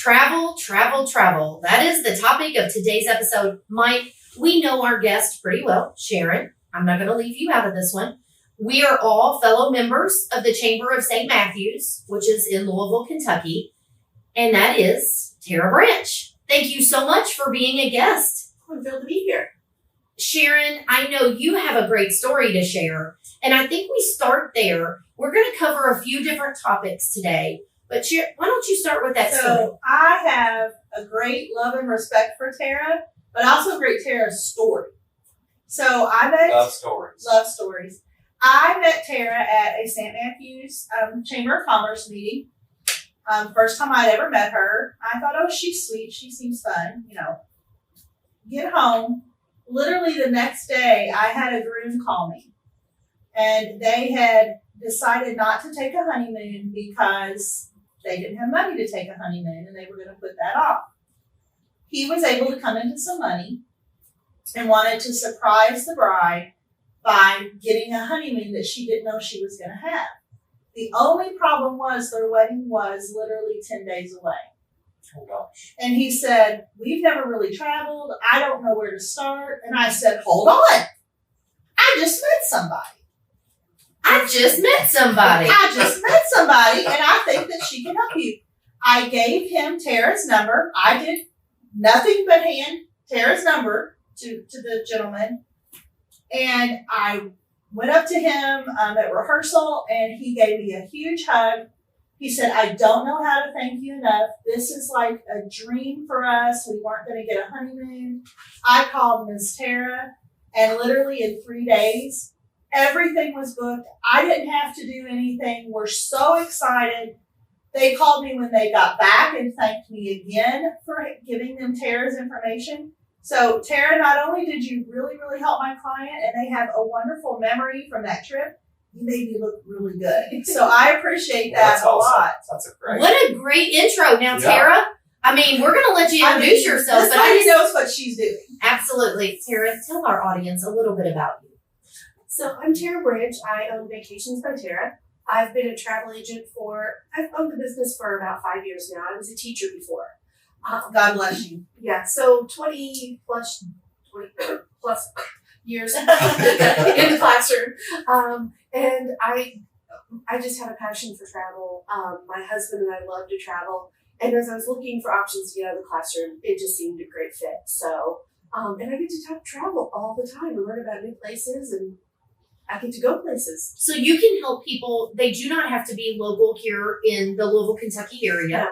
Travel, travel, travel. That is the topic of today's episode. Mike, we know our guest pretty well, Sharon. I'm not going to leave you out of this one. We are all fellow members of the Chamber of St. Matthews, which is in Louisville, Kentucky. And that is Tara Branch. Thank you so much for being a guest. I'm thrilled to be here. Sharon, I know you have a great story to share. And I think we start there. We're going to cover a few different topics today. But why don't you start with that story? So I have a great love and respect for Tara, but also a great Tara story. So I met... Love stories. Love stories. I met Tara at a St. Matthews Chamber of Commerce meeting. First time I'd ever met her. I thought, oh, she's sweet. She seems fun. Get home. Literally the next day, I had a groom call me. And they had decided not to take a honeymoon because they didn't have money to take a honeymoon and they were going to put that off. He was able to come into some money and wanted to surprise the bride by getting a honeymoon that she didn't know she was going to have. The only problem was their wedding was literally 10 days away. Oh, gosh. And he said, we've never really traveled. I don't know where to start. And I said, hold on. I just met somebody. I just met somebody, and I think that she can help you. I gave him Tara's number. I did nothing but hand Tara's number to the gentleman. And I went up to him at rehearsal, and he gave me a huge hug. He said, I don't know how to thank you enough. This is like a dream for us. We weren't going to get a honeymoon. I called Ms. Tara, and literally in 3 days, everything was booked. I didn't have to do anything. We're so excited. They called me when they got back and thanked me again for giving them Tara's information. So Tara, not only did you really, really help my client and they have a wonderful memory from that trip, you made me look really good. So I appreciate that a lot. That's a great. What a great intro. Now, Tara, I mean, we're going to let you introduce yourself. This lady knows what she's doing. Absolutely. Tara, tell our audience a little bit about you. So I'm Tara Branch. I own Vacations by Tara. I've been a travel agent I've owned the business for about 5 years now. I was a teacher before. God bless you. Yeah, so 20 plus years in the classroom. And I just have a passion for travel. My husband and I love to travel. And as I was looking for options to get out of the classroom, it just seemed a great fit. So, and I get to travel all the time and learn about new places, and I get to go places. So you can help people. They do not have to be local here in the Louisville, Kentucky area. Yeah.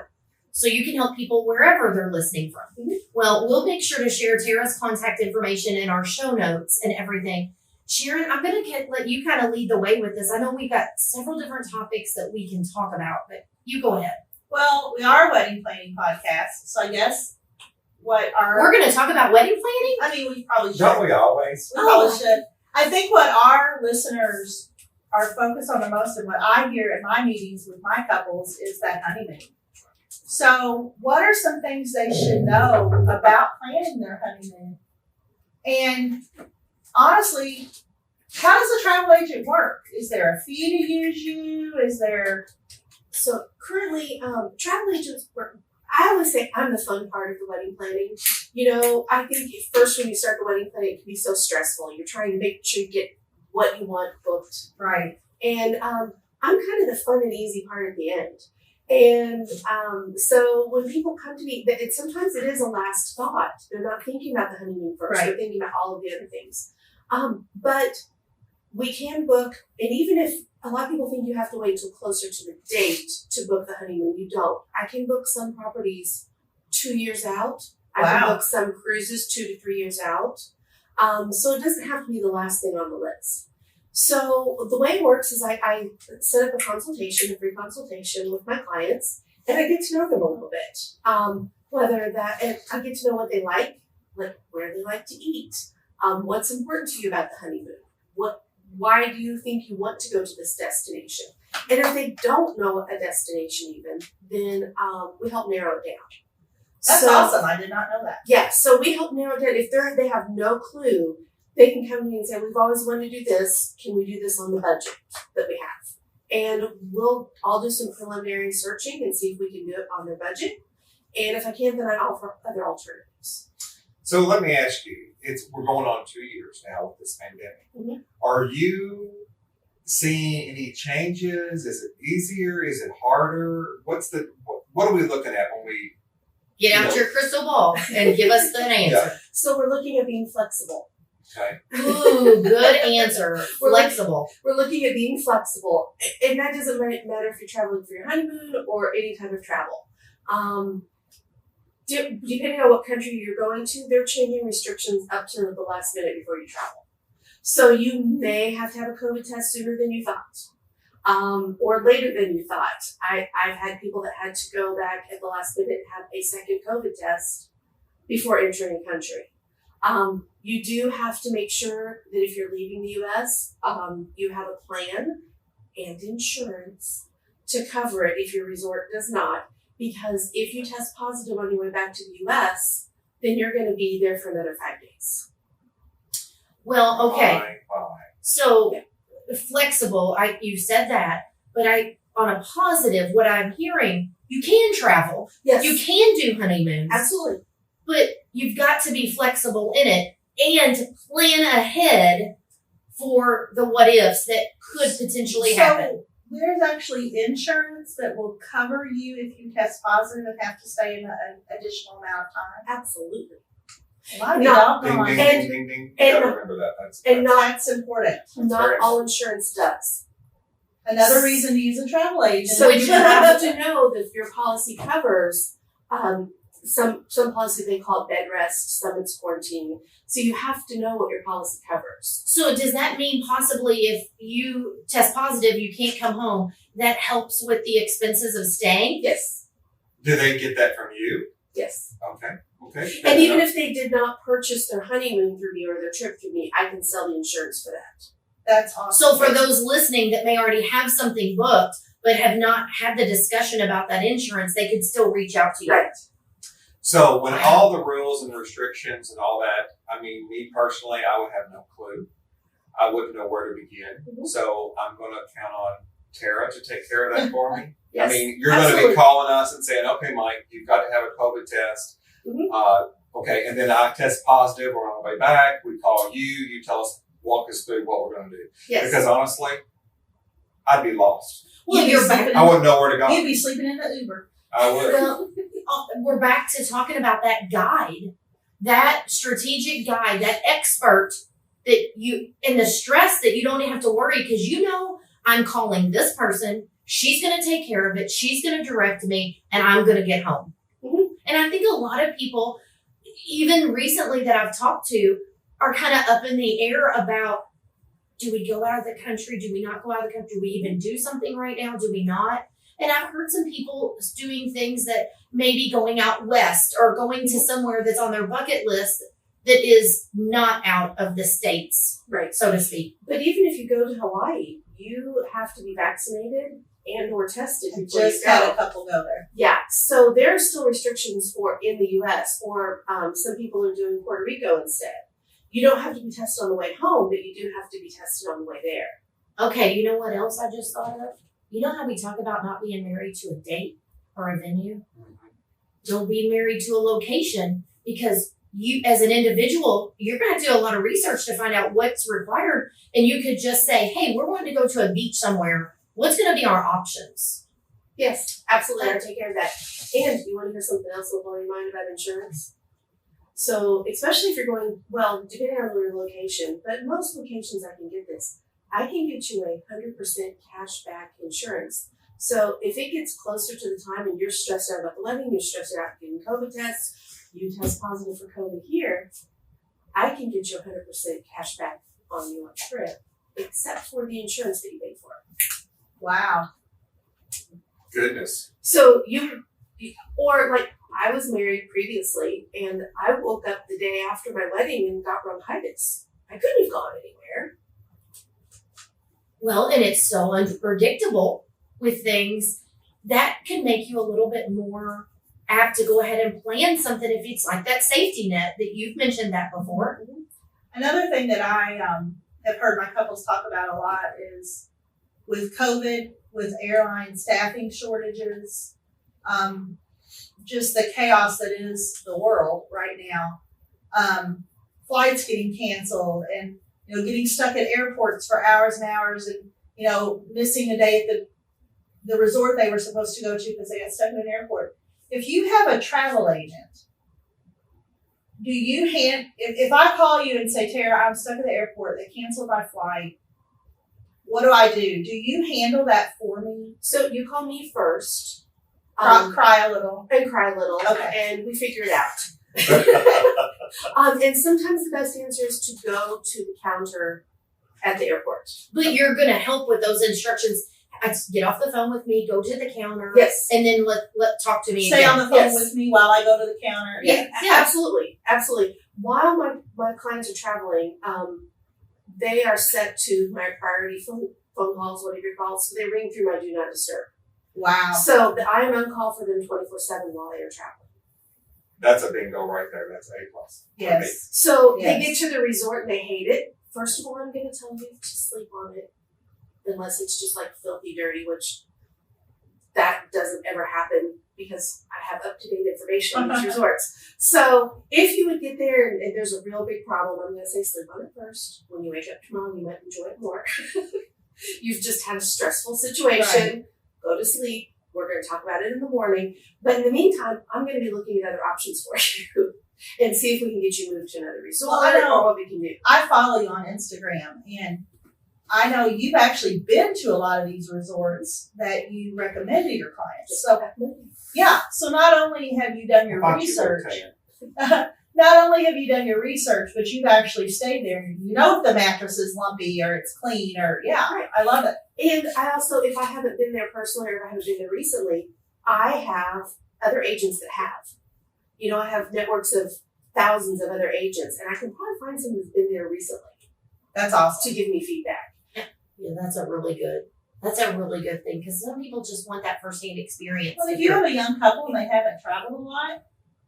So you can help people wherever they're listening from. Mm-hmm. Well, we'll make sure to share Tara's contact information in our show notes and everything. Sharon, I'm going to let you kind of lead the way with this. I know we've got several different topics that we can talk about, but you go ahead. Well, we are a wedding planning podcast, so I guess we're going to talk about wedding planning? I mean, we probably should. Don't we always? We probably should. I think what our listeners are focused on the most and what I hear at my meetings with my couples is that honeymoon. So what are some things they should know about planning their honeymoon? And honestly, how does a travel agent work? Is there a fee to use you? So currently, travel agents work. I always say I'm the fun part of the wedding planning. I think at first when you start the wedding planning, it can be so stressful. You're trying to make sure you get what you want booked. Right. And I'm kind of the fun and easy part at the end. And so when people come to me, sometimes it is a last thought. They're not thinking about the honeymoon first. Right. They're thinking about all of the other things. But we can book, and even if a lot of people think you have to wait till closer to the date to book the honeymoon, you don't. I can book some properties 2 years out. I can book some cruises 2 to 3 years out. So it doesn't have to be the last thing on the list. So the way it works is I set up a free consultation with my clients, and I get to know them a little bit. I get to know what they like where they like to eat, what's important to you about the honeymoon, why do you think you want to go to this destination? And if they don't know a destination even, then we help narrow it down. That's awesome. I did not know that. Yeah, so we help narrow it down. If they have no clue, they can come to me and say, we've always wanted to do this. Can we do this on the budget that we have? And I'll do some preliminary searching and see if we can do it on their budget. And if I can't, then I offer other alternatives. So let me ask you, we're going on 2 years now with this pandemic. Mhm. Are you seeing any changes? Is it easier? Is it harder? What are we looking at when we? Get out your crystal ball and give us the answer. So we're looking at being flexible. Okay. Ooh, good answer. Flexible. We're looking at being flexible. And that doesn't matter if you're traveling for your honeymoon or any type of travel. Depending on what country you're going to, they're changing restrictions up to the last minute before you travel. So you may have to have a COVID test sooner than you thought, or later than you thought. I've had people that had to go back at the last minute and have a second COVID test before entering the country. You do have to make sure that if you're leaving the U.S., you have a plan and insurance to cover it if your resort does not. Because if you test positive on your way back to the U.S., then you're going to be there for another 5 days. Well, okay. Fine. So flexible, you said that, but on a positive, what I'm hearing, you can travel. Yes. You can do honeymoons. Absolutely. But you've got to be flexible in it and plan ahead for the what ifs that could potentially happen. There's actually insurance that will cover you if you test positive and have to stay in an additional amount of time. Absolutely. A lot of No. y'all Ding, gone. ding, And- ding, ding, ding. and- You gotta remember that. That's important. Not very all insurance does. Another reason to use a travel agent. So you have to know that your policy covers some policy they call it bed rest, some it's quarantine. So you have to know what your policy covers. So does that mean possibly if you test positive, you can't come home, that helps with the expenses of staying? Yes. Do they get that from you? Yes. Okay. And even if they did not purchase their honeymoon through me or their trip through me, I can sell the insurance for that. That's awesome. So for those listening that may already have something booked, but have not had the discussion about that insurance, they could still reach out to you. Right. So when all the rules and restrictions and all that, I mean, me personally, I would have no clue. I wouldn't know where to begin. Mhm. So I'm going to count on Tara to take care of that for me. Yes. I mean, you're going to Absolutely. be calling us and saying, okay, Mike, you've got to have a COVID test. Mhm. Okay. And then I test positive. We're on the way back. We call you. You tell us, walk us through what we're going to do. Yes. Because honestly, I'd be lost. You're back. I wouldn't know where to go. You'd be sleeping in the Uber. I would. Well, we're back to talking about that guide, that strategic guide, that expert that you, and the stress that you don't even have to worry because you know I'm calling this person. She's going to take care of it. She's going to direct me and I'm going to get home. Mhm. And I think a lot of people, even recently that I've talked to, are kind of up in the air about, do we go out of the country? Do we not go out of the country? Do we even do something right now? Do we not? And I've heard some people doing things that maybe going out west or going to somewhere that's on their bucket list that is not out of the states, Right. so to speak. But even if you go to Hawaii, you have to be vaccinated and or tested I before you just had go. a couple go there. Yeah, so there are still restrictions for in the U.S. or some people are doing Puerto Rico instead. You don't have to be tested on the way home, but you do have to be tested on the way there. Okay, you know what else I just thought of? You know how we talk about not being married to a date or a venue? Don't be married to a location because you, as an individual, you're going to do a lot of research to find out what's required. And you could just say, hey, we're wanting to go to a beach somewhere. What's going to be our options? Yes, absolutely. I'll take care of that. And you want to hear something else that'll blow your mind about insurance? So, especially if you're going, well, depending on your location, but most locations I can get this. I can get you a 100% cash back insurance. So if it gets closer to the time and you're stressed out about the wedding, you're stressed out getting COVID tests, you test positive for COVID here, I can get you 100% cash back on your trip, except for the insurance that you paid for. Wow. Goodness. So or like I was married previously and I woke up the day after my wedding and got bronchitis. I couldn't have gone anywhere. Well, and it's so unpredictable with things that can make you a little bit more apt to go ahead and plan something if it's like that safety net that you've mentioned that before. Another thing that I have heard my couples talk about a lot is with COVID, with airline staffing shortages, just the chaos that is the world right now. Flights getting canceled and, getting stuck at airports for hours and hours and, missing a day at the resort they were supposed to go to because they got stuck in an airport. If you have a travel agent, if I call you and say, Tara, I'm stuck at the airport, they canceled my flight, what do I do? Do you handle that for me? So you call me first. Cry a little. And cry a little. Okay. And we figure it out. And sometimes the best answer is to go to the counter at the airport. But you're going to help with those instructions. Get off the phone with me, go to the counter. Yes. And then let talk to me Stay again. on the phone with me while I go to the counter. Yeah, absolutely. Absolutely. While my clients are traveling, they are set to my priority phone calls, whatever you call it. So they ring through my do not disturb. Wow. So I am on call for them 24/7 while they are traveling. That's a bingo right there. That's A+. Yes. So Yes. they get to the resort and they hate it. First of all, I'm going to tell you to sleep on it, unless it's just like filthy dirty, which that doesn't ever happen because I have up-to-date information on these resorts. So if you would get there and there's a real big problem, I'm going to say sleep on it first. When you wake up tomorrow, you might enjoy it more. You've just had a stressful situation. Right. Go to sleep. We're going to talk about it in the morning. But in the meantime, I'm going to be looking at other options for you and see if we can get you moved to another resort or what we can do. I follow you on Instagram, and I know you've actually been to a lot of these resorts that you recommend to your clients. So, yeah. So not only have you done your research, but you've actually stayed there. You know if the mattress is lumpy or it's clean or, Right. I love it. And I also, if I haven't been there personally or if I haven't been there recently, I have other agents that have. I have networks of thousands of other agents, and I can probably find someone who's been there recently That's awesome. to give me feedback. Yeah, that's a really good thing because some people just want that firsthand experience. Well, if you have a young couple and they haven't traveled a lot,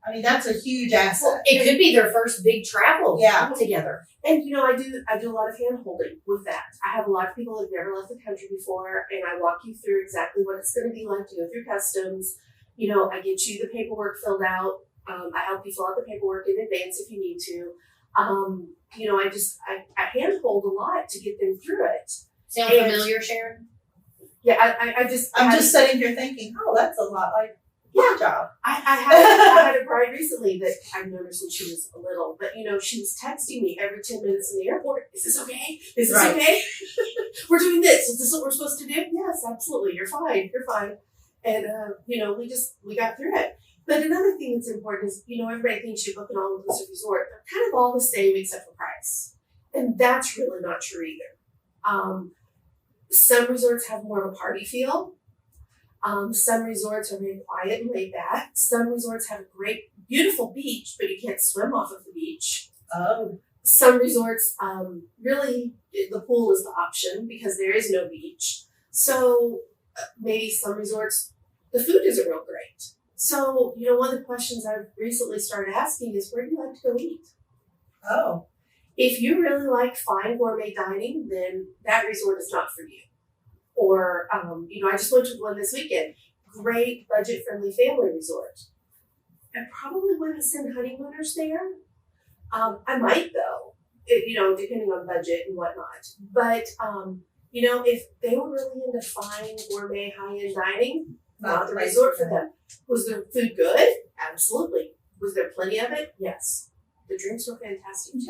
I mean, that's a huge asset. Well, it could be their first big travel together. And I do a lot of hand holding with that. I have a lot of people who've never left the country before, and I walk you through exactly what it's going to be like to go through customs. I get you the paperwork filled out. I help you fill out the paperwork in advance if you need to. I hand hold a lot to get them through it. Sound familiar, Sharon? Yeah, I'm just sitting here thinking, oh, that's a lot like your job. I had a bride recently that I've known her since she was little, but she was texting me every 10 minutes in the airport. Is this okay? Is this okay? We're doing this. Is this what we're supposed to do? Yes, absolutely. You're fine. You're fine. And we got through it. But another thing that's important is, everybody thinks you book an all-inclusive resort. They're kind of all the same except for price. And that's really not true either. Some resorts have more of a party feel. Some resorts are very quiet and laid back. Some resorts have a great, beautiful beach, but you can't swim off of the beach. Oh. Some resorts, really, the pool is the option because there is no beach. So maybe some resorts, the food isn't real great. So, one of the questions I've recently started asking is, where do you like to go eat? Oh. If you really like fine gourmet dining, then that resort is not for you. Or, I just went to one this weekend. Great budget-friendly family resort. I probably wouldn't send honeymooners there. I might though, depending on budget and whatnot. But, if they were really into fine gourmet high-end dining, not the resort for them. Was the food good? Absolutely. Was there plenty of it? Yes. The drinks were fantastic too.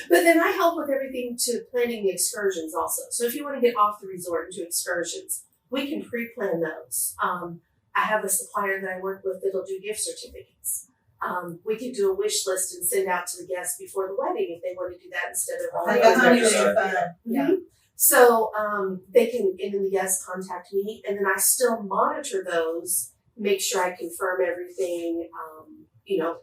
But then I help with everything to planning the excursions also. So if you want to get off the resort and do excursions, we can pre-plan those. I have a supplier that I work with that'll do gift certificates. We can do a wish list and send out to the guests before the wedding if they want to do that instead of all Like the a other honeymoon extra. fun. Yeah. So they can, and then the guests contact me, and then I still monitor those, make sure I confirm everything.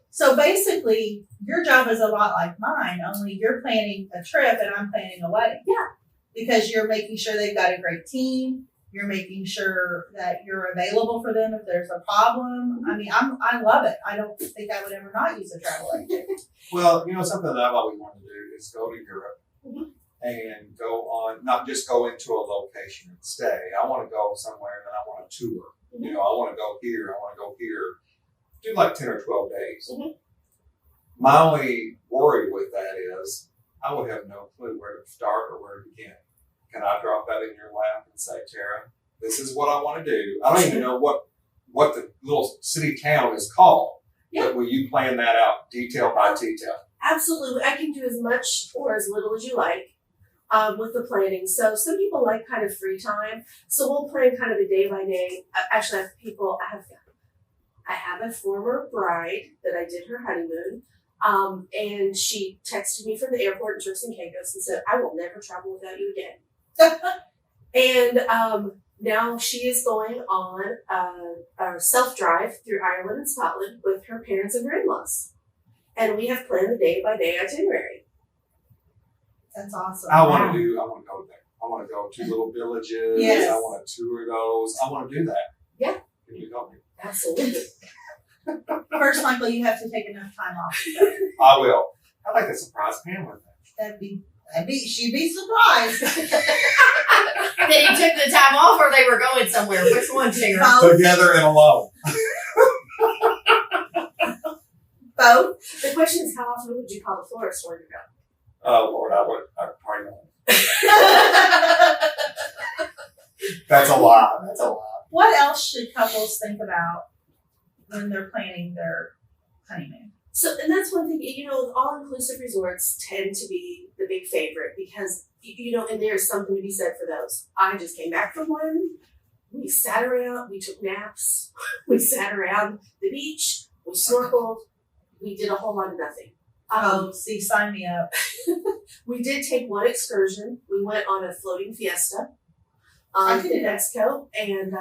So basically, your job is a lot like mine, only you're planning a trip and I'm planning a wedding. Yeah. Because you're making sure they've got a great team. You're making sure that you're available for them if there's a problem. I mean, I love it. I don't think I would ever not use a travel agent. Well, something that I've always wanted to do is go to Europe and go on, not just go into a location and stay. I want to go somewhere and then I want to tour. You know, I want to go here. I want to go here. Do like 10 or 12 days. Mhm. My only worry with that is I would have no clue where to start or where to begin. Can I drop that in your lap and say, Tara, this is what I want to do? I don't even know what the little city town is called. Yeah. But will you plan that out detail by detail? Absolutely. I can do as much or as little as you like with the planning. So some people like kind of free time. So we'll plan kind of a day by day. Actually, I have a former bride that I did her honeymoon. And she texted me from the airport in Turks and Caicos and said, I will never travel without you again. And now she is going on a self-drive through Ireland and Scotland with her parents and her in-laws. And we have planned a day-by-day itinerary. That's awesome. I want to go there. I want to go to little villages. Yes. I want to tour those. I want to do that. Yeah. Can you help me? Absolutely. First, Michael, you have to take enough time off. to go. I will. I'd like to surprise Pam with that. She'd be surprised. That he took the time off or they were going somewhere. Which one, Sharon? Both. Together and alone. Both. The question is, how often would you call the florist for you to go? Oh Lord, I'd probably not. That's a lot. That's a lot. What else should couples think about when they're planning their honeymoon? So, and that's one thing, all-inclusive resorts tend to be the big favorite because, and there's something to be said for those. I just came back from one. We sat around, we took naps, we sat around the beach, we snorkeled, we did a whole lot of nothing. Sign me up. We did take one excursion. We went on a floating fiesta I can do in that. Mexico, and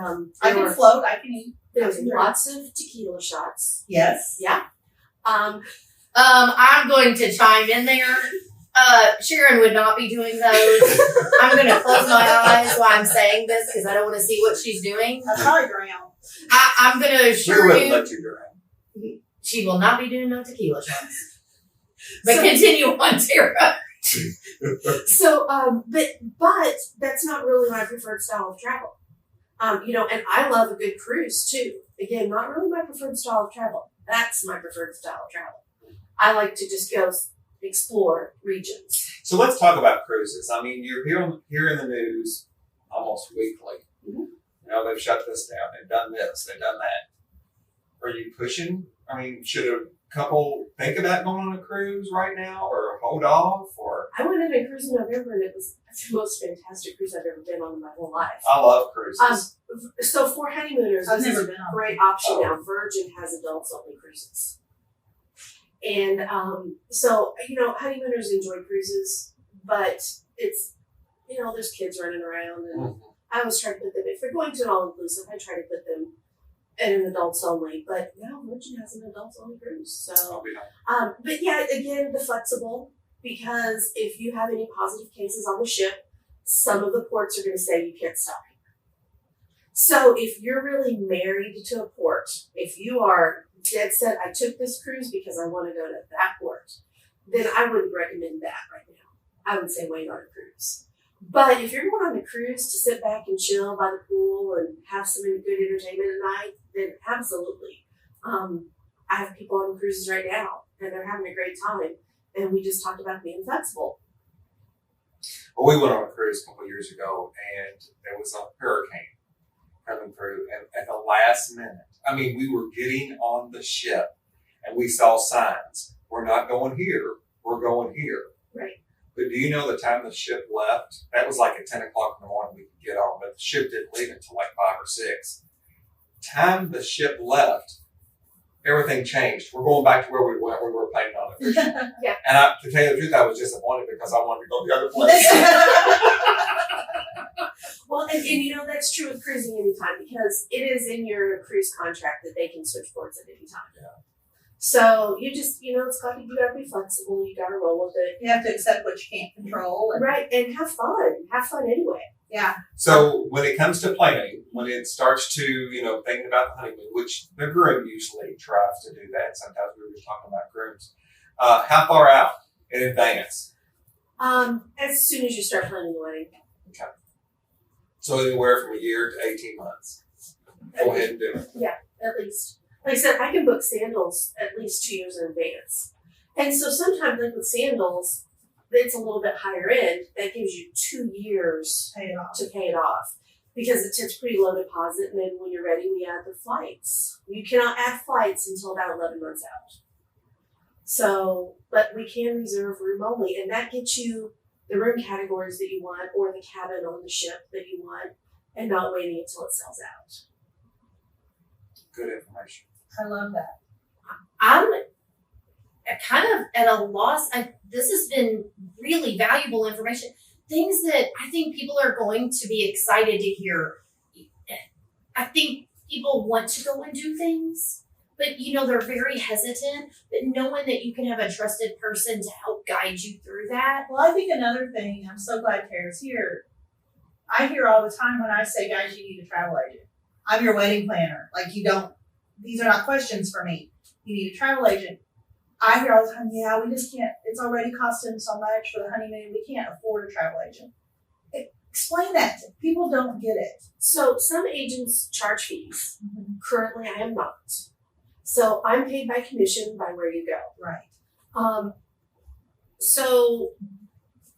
I can float. I can eat. there was lots of tequila shots. Yes. Yeah. I'm going to chime in there. Sharon would not be doing those. I'm going to close my eyes while I'm saying this because I don't want to see what she's doing. I probably drown. I'm going to We assure wouldn't you let you drown. she will not be doing no tequila shots. But So- continue on, Tara. So, but that's not really my preferred style of travel. And I love a good cruise too. Again, not really my preferred style of travel. That's my preferred style of travel. I like to just go explore regions. So let's talk about cruises. I mean, you're here in the news almost weekly. Mhm. You know, they've shut this down. They've done this. They've done that. Are you pushing? I mean, should a couple think about going on a cruise right now or hold off? Or I went on a cruise in November and it was the most fantastic cruise I've ever been on in my whole life. I love cruises. So for honeymooners, I've this never is been a on great option Oh. now. Virgin has adults only cruises. And so honeymooners enjoy cruises, but it's there's kids running around, and Mhm. I always try to put them, if they're going to an all inclusive, I try to put them in an adults only. But now Virgin has an adults only cruise. So I'll be honest. but yeah, again, the flexible, because if you have any positive cases on the ship, some of the ports are going to say you can't stop here. So if you're really married to a port, if you are dead set, I took this cruise because I want to go to that port, then I wouldn't recommend that right now. I would say wait on a cruise. But if you're going on a cruise to sit back and chill by the pool and have some good entertainment at night, then absolutely. I have people on cruises right now, and they're having a great time. And we just talked about being flexible. Well, we went on a cruise a couple of years ago, and there was a hurricane coming through. And at the last minute, I mean, we were getting on the ship, and we saw signs. We're not going here. We're going here. Right. But do you know the time the ship left? That was like at 10 o'clock in the morning we could get on, but the ship didn't leave until like 5 or 6. Time the ship left, everything changed. We're going back to where we went. We were planning on it. Yeah. And to tell you the truth, I was disappointed because I wanted to go the other place. Well, and that's true with cruising anytime, because it is in your cruise contract that they can switch ports at any time. Yeah. So you just, you gotta be flexible. You gotta roll with it. You have to accept what you can't control. And, Right. And have fun. Have fun anyway. yeah. So when it comes to planning, when it starts to, thinking about the honeymoon, which the groom usually tries to do that. Sometimes we were just talking about grooms. How far out in advance? As soon as you start planning the wedding. So anywhere from a year to 18 months. Go ahead and do it. At least. Like I said, I can book sandals at least 2 years in advance. And so sometimes, like with sandals, it's a little bit higher end. That gives you 2 years Pay it off. to pay it off because it's pretty low deposit. And then when you're ready, we add the flights. You cannot add flights until about 11 months out. So, but we can reserve room only, and that gets you the room categories that you want or the cabin on the ship that you want, and not waiting until it sells out. Good information. I love that. I'm kind of at a loss. This has been really valuable information. Things that I think people are going to be excited to hear. I think people want to go and do things, but they're very hesitant. But knowing that you can have a trusted person to help guide you through that. Well, I think another thing, I'm so glad Tara's here. I hear all the time when I say, guys, you need a travel agent. I'm your wedding planner. Like, these are not questions for me. You need a travel agent. I hear all the time, yeah, we just can't, it's already costing so much for the honeymoon. We can't afford a travel agent. Explain that. People don't get it. So some agents charge fees. Currently, I am not. So I'm paid by commission by where you go. Right. So,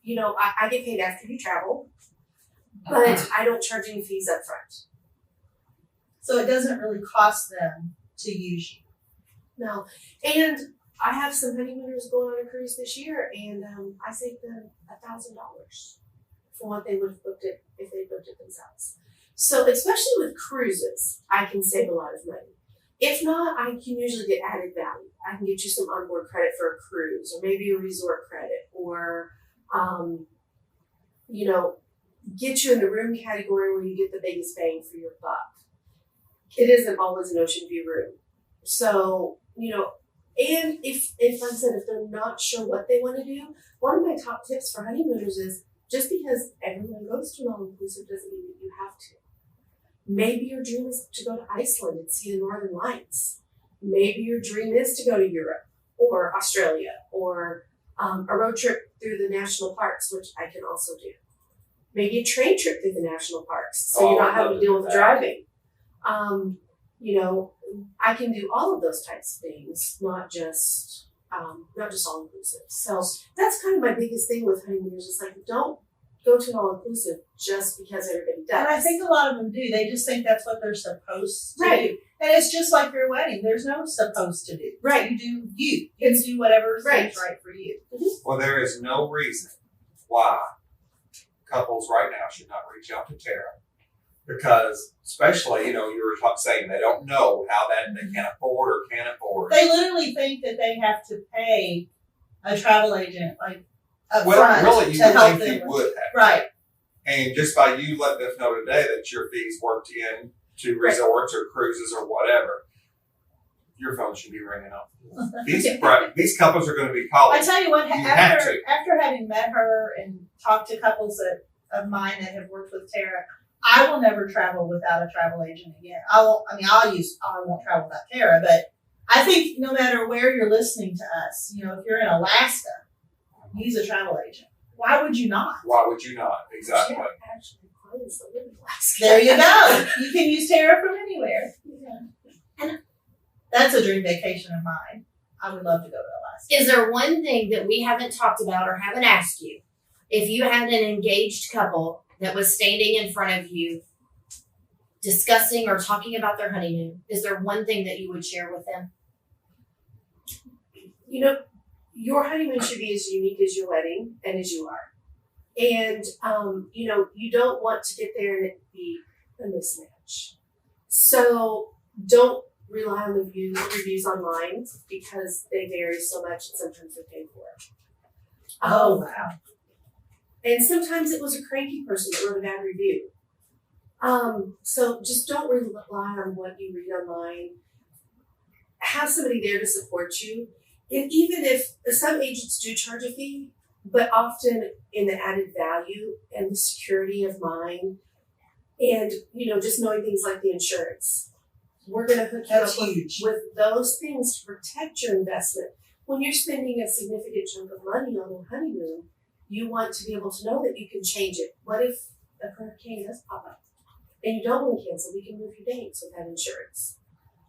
I get paid after you travel, but I don't charge any fees up front. So it doesn't really cost them to use you. No. And I have some honeymooners going on a cruise this year, and I saved them $1,000 for what they would have booked it if they booked it themselves. So especially with cruises, I can save a lot of money. If not, I can usually get added value. I can get you some onboard credit for a cruise, or maybe a resort credit, or get you in the room category where you get the biggest bang for your buck. It isn't always an ocean view room. So, and if like I said, if they're not sure what they want to do, one of my top tips for honeymooners is just because everyone goes to an all-inclusive doesn't mean that you have to. Maybe your dream is to go to Iceland and see the Northern Lights. Maybe your dream is to go to Europe or Australia or a road trip through the national parks, which I can also do. Maybe a train trip through the national parks, so you're not having to deal with driving. I can do all of those types of things, not just all inclusive. So that's kind of my biggest thing with honeymooners. It's like, don't go to an all inclusive just because everybody does. And I think a lot of them do. They just think that's what they're supposed to Right. do. And it's just like your wedding. There's no supposed to do. Right. You do you. You do whatever Right. seems right for you. Well, there is no reason why couples right now should not reach out to Tara. Because, especially, you were saying they don't know how that they can afford or can't afford. They literally think that they have to pay a travel agent up Well, front really, you to would help think you them. would have. Right. And just by you letting us know today that your fees worked in to resorts or cruises or whatever, your phone should be ringing up. These couples are going to be calling. I tell you what, You have after having met her and talked to couples of mine that have worked with Tara, I will never travel without a travel agent again. I won't travel without Tara, but I think no matter where you're listening to us, if you're in Alaska, use a travel agent. Why would you not? Why would you not? Exactly. Yeah, actually, clients that live in Alaska. There you go. You can use Tara from anywhere. Yeah. And that's a dream vacation of mine. I would love to go to Alaska. Is there one thing that we haven't talked about or haven't asked you? If you had an engaged couple that was standing in front of you discussing or talking about their honeymoon, is there one thing that you would share with them? Your honeymoon should be as unique as your wedding and as you are. And, you don't want to get there and it be a mismatch. So don't rely on the reviews online because they vary so much and sometimes they're paid for. Wow. And sometimes it was a cranky person that wrote a bad review. So just don't rely on what you read online. Have somebody there to support you. And even if some agents do charge a fee, but often in the added value and the security of mind and, just knowing things like the insurance. We're going to hook you That's up huge. with those things to protect your investment. When you're spending a significant chunk of money on a honeymoon, you want to be able to know that you can change it. What if a hurricane does pop up? and you don't want to cancel, we can move your dates with that insurance.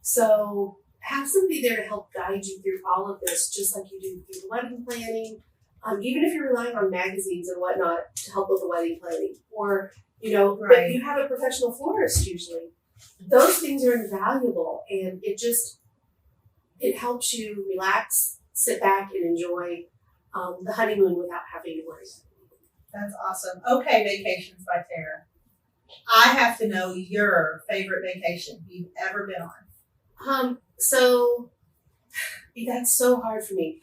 So have somebody there to help guide you through all of this, just like you do through the wedding planning. Even if you're relying on magazines and whatnot to help with the wedding planning, or but you have a professional florist usually. Those things are invaluable, and it helps you relax, sit back, and enjoy the honeymoon without having to worry. That's awesome. Okay, Vacations by Tara. I have to know your favorite vacation you've ever been on. So that's so hard for me.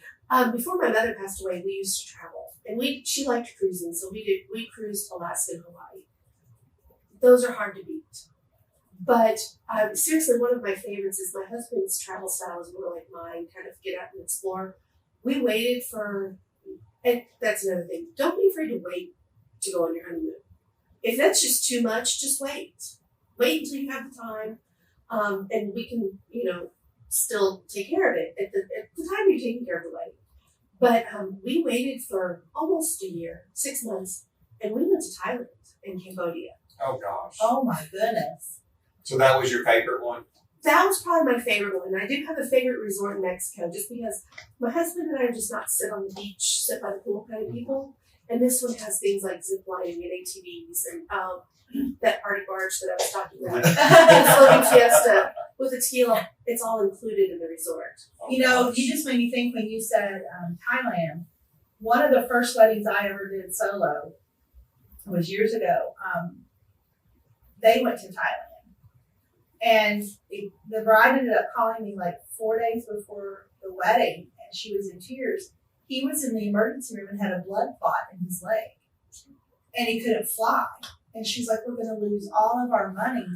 Before my mother passed away, we used to travel, and she liked cruising, so we cruised Alaska and Hawaii. Those are hard to beat. But seriously, one of my favorites is my husband's travel style is more like mine, kind of get out and explore. We waited and that's another thing. Don't be afraid to wait to go on your honeymoon. If that's just too much, just wait. Wait until you have the time, and we can, still take care of it at the time you're taking care of the wedding. But we waited for almost a year, 6 months, and we went to Thailand and Cambodia. Oh gosh. Oh my goodness. So that was your favorite one? That was probably my favorite one. I do have a favorite resort in Mexico, just because my husband and I are just not sit on the beach, sit by the pool kind of people. And this one has things like zip lining and ATVs and that party barge that I was talking about. And floating fiesta with a tequila. It's all included in the resort. Oh, You just made me think when you said Thailand. One of the first weddings I ever did solo was years ago. They went to Thailand, and the bride ended up calling me like 4 days before the wedding, and she was in tears. He was in the emergency room and had a blood clot in his leg, and he couldn't fly. And she's like, "We're going to lose all of our money."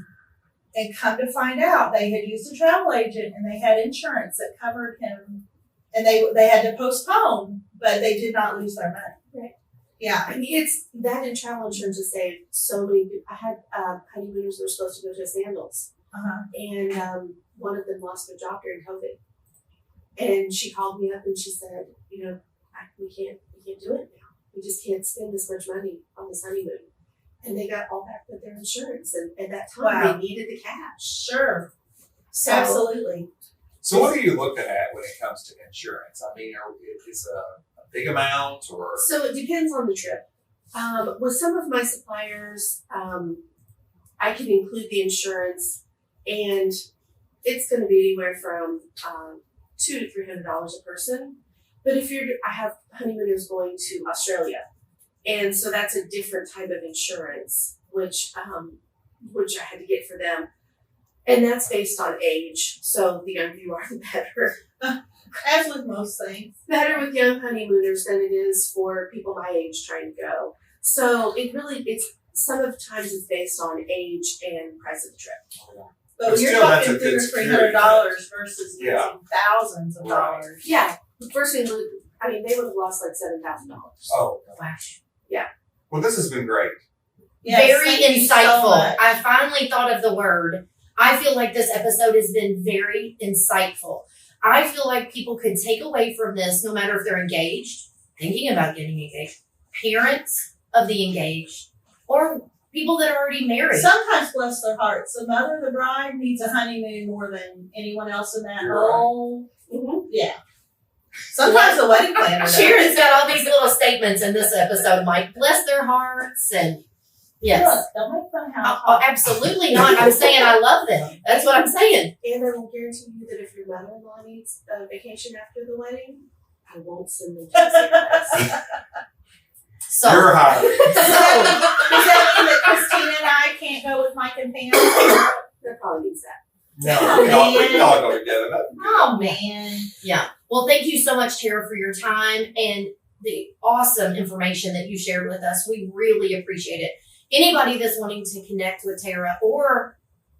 And come to find out, they had used a travel agent and they had insurance that covered him, and they had to postpone, but they did not lose their money. Right. Yeah. I mean, it's that and travel insurance has saved so many people. I had honeymooners that were supposed to go to Sandals, and one of them lost their job during COVID. And she called me up and she said, we can't do it now. We just can't spend this much money on this honeymoon. And they got all back with their insurance, and at that time they needed the cash. Sure. So, Absolutely. So what are you looking at when it comes to insurance? I mean, is a big amount or? So it depends on the trip. With some of my suppliers, I can include the insurance, and it's going to be anywhere from $200 to $300 a person. But I have honeymooners going to Australia, and so that's a different type of insurance, which I had to get for them, and that's based on age. So the younger you are, the better. As with most things. Better with young honeymooners than it is for people my age trying to go. So sometimes it's based on age and price of the trip. But when you're still, that's talking a good $200 or $300 versus Yeah. losing thousands of dollars. Yeah, the first thing, they would have lost like $7,000. Oh, Wow. well, this has been great. Yes, Very thank you so insightful. much. I finally thought of the word. I feel like this episode has been very insightful. I feel like people could take away from this, no matter if they're engaged, thinking about getting engaged, parents of the engaged, or people that are already married. Sometimes, bless their hearts, the mother of the bride needs a honeymoon more than anyone else in that You're whole. Mhm. Yeah. Sometimes the wedding planner does. Sharon's got all these little statements in this episode, Mike. Bless their hearts, and yes. Look, don't make fun of how I Oh, talk. absolutely not. I'm saying I love them. That's what I'm saying. And I will guarantee you that if your mother-in-law needs a vacation after the wedding, I won't send them to the same place. So, You're hired. Does that mean that Kristina and I can't go with Mike and Pam? That probably means that. No, we can all go together. That'd be good. Oh, man. yeah. Well, thank you so much, Tara, for your time and the awesome information that you shared with us. We really appreciate it. Anybody that's wanting to connect with Tara or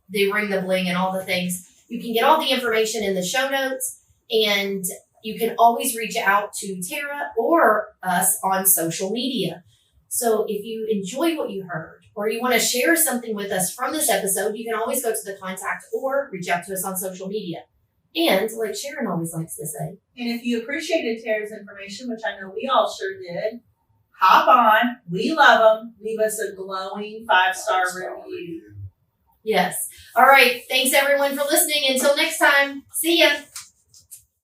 the Ring the Bling and all the things, you can get all the information in the show notes, and you can always reach out to Tara or us on social media. So if you enjoy what you heard or you want to share something with us from this episode, you can always go to the contact or reach out to us on social media. And like Sharon always likes to say, And if you appreciated Tara's information, which I know we all sure did, hop on. We love them. Leave us a glowing 5-star review. Yes. All right. Thanks everyone for listening. Until next time. See ya.